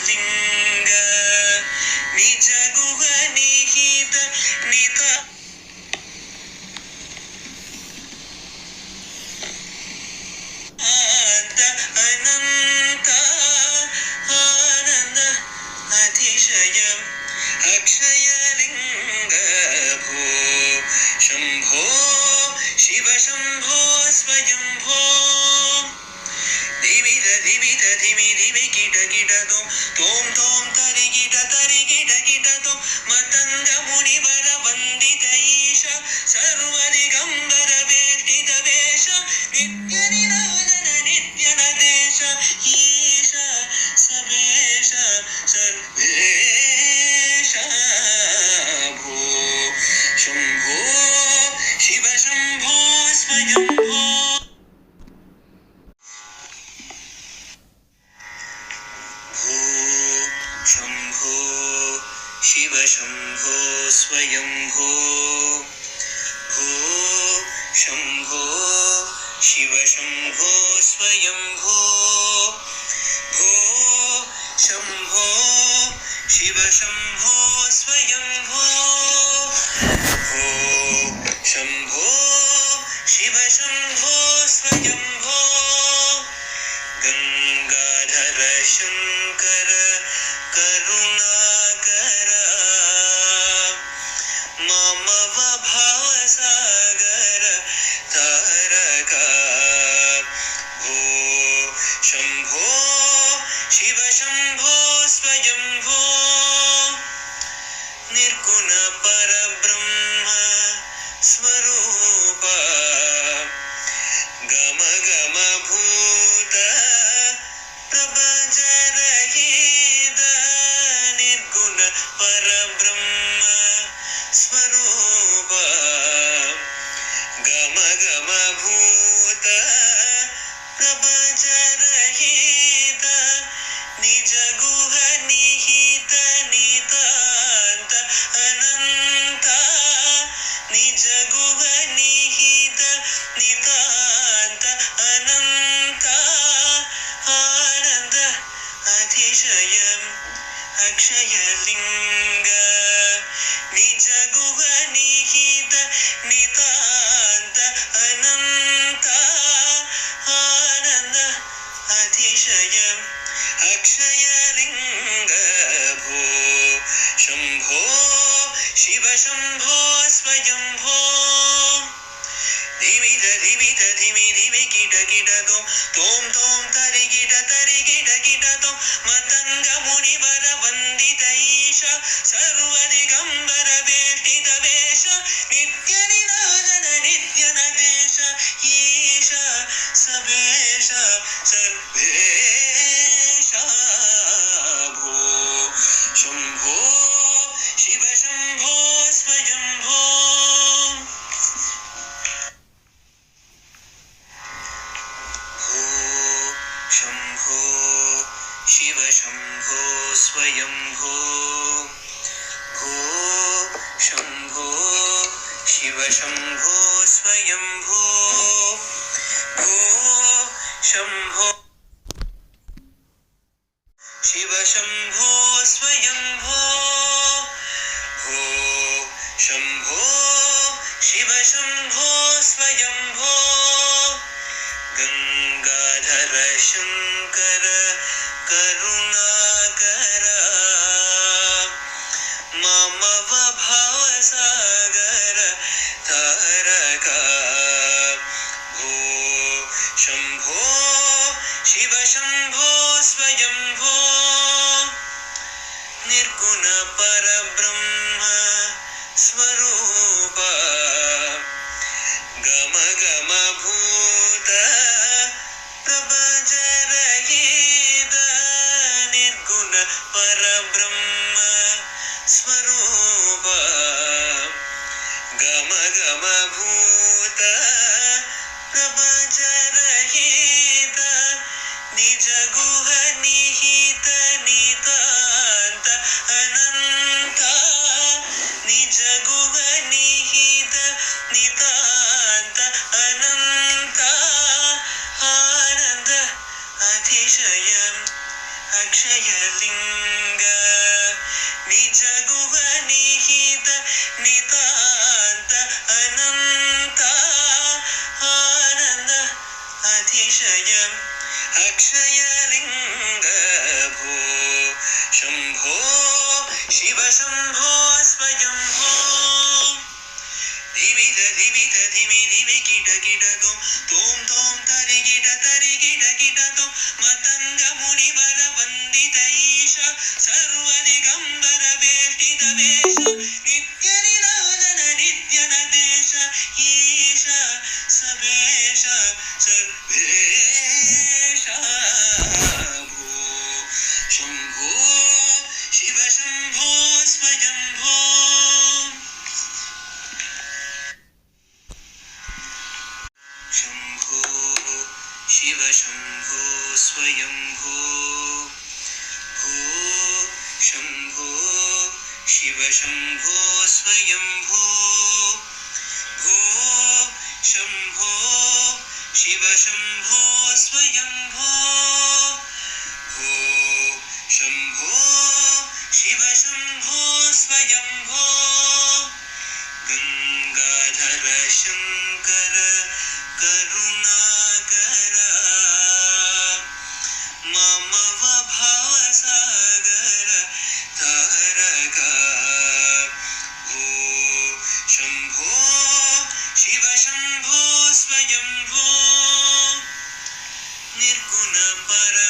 लिंग निज गुह निहित निता अनंत आनंद अतिशयम् अक्षय लिंग भो शंभो शिव शंभो स्वयंभो धिमित धिमित धिमि धिमि किट किट तोम तोम तरि किट तो मतंग मुनिवर वंदित ईश सर्व दिगंबर वेष्टित वेश नित्य निराजन नित्य नदेश ईश सबेश सर्वेश भो शंभो शिव शंभो स्वयंभो शंभो शिव शंभो स्वयंभो भो शंभो शिव शंभो स्वयंभो भो शंभो शिव शंभो स्वयंभो भो शंभो शिव शंभो स्वयंभो गंगाधर शंकर करुणाकर मम भवसागर तारका भो शंभो शिव शंभो स्वयंभो निर्गुण परब्रह्म स्वरूप गम गम भूत प्रपंच रहित निर्गुण परब्रह्म स्वरूप गम गम भूत प्रपंच रहित निज गुह निहित नितांत अनंत निज गुह निहित नितांत अनंत आनंद अतिशयम् अक्षय लिंग निज गुह निहित नितांत अनंत आनंद अतिशयम् अक्षय लिंग भो शंभो शिव शंभो स्वयंभो धिमित धिमित धिमि धिमि किट तोम तोम तरि किट तो मतंग मुनिवर वंदित ईश सर्व दिगंबर वेष्टित वेश नित्य निराजन नित्य नदेश ईश सबेश सर्वेश भो शंभो शिव शंभो स्वयंभो शंभो शिव शंभो स्वयंभो भो शंभो शिव शंभो स्वयंभो भो शंभो शिव शंभो स्वयंभो भो शंभो शिव शंभो स्वयंभो गंगाधर शंकर करुणाकर मम भवसागर तारका भो शंभो शिव शंभो स्वयंभो निर्गुण परब्रह्म स्वरूप गम गम भूत प्रपंच रहित निर्गुण परब्रह्म स्वरूप गम गम भूत प्रपंच रहित निज गुह निहित नितांत अनंत निज गुह निहित नितांत अनंत आनंद अतिशयम् अक्षयलिङ्ग निज गुह निहित नितान्त अनन्त आनन्द अतिशय अक्षयलिङ्ग भो शम्भो शिव शम्भो स्वयम्भो धिमित धिमित धिमि धिमि किट किट तोम तोम तरि किट तोम मतंग मुनि वर वंदित ईश सर्वदिगंबर वेष्टित वेश नित्य निरंजन नित्य नदेश ईश सबेश सर्वेश भो शंभो शिव शंभो स्वयंभो शंभो शिव शंभो स्वयंभो भो शंभो शिव शंभो स्वयंभो भो शंभो शिव शंभो स्वयंभो भो शंभो शिव शंभो स्वयंभो गंगाधर शंकर करुणाकर मम भवसागर तारक भो शंभो शिव शंभो स्वयंभो निर्गुण पर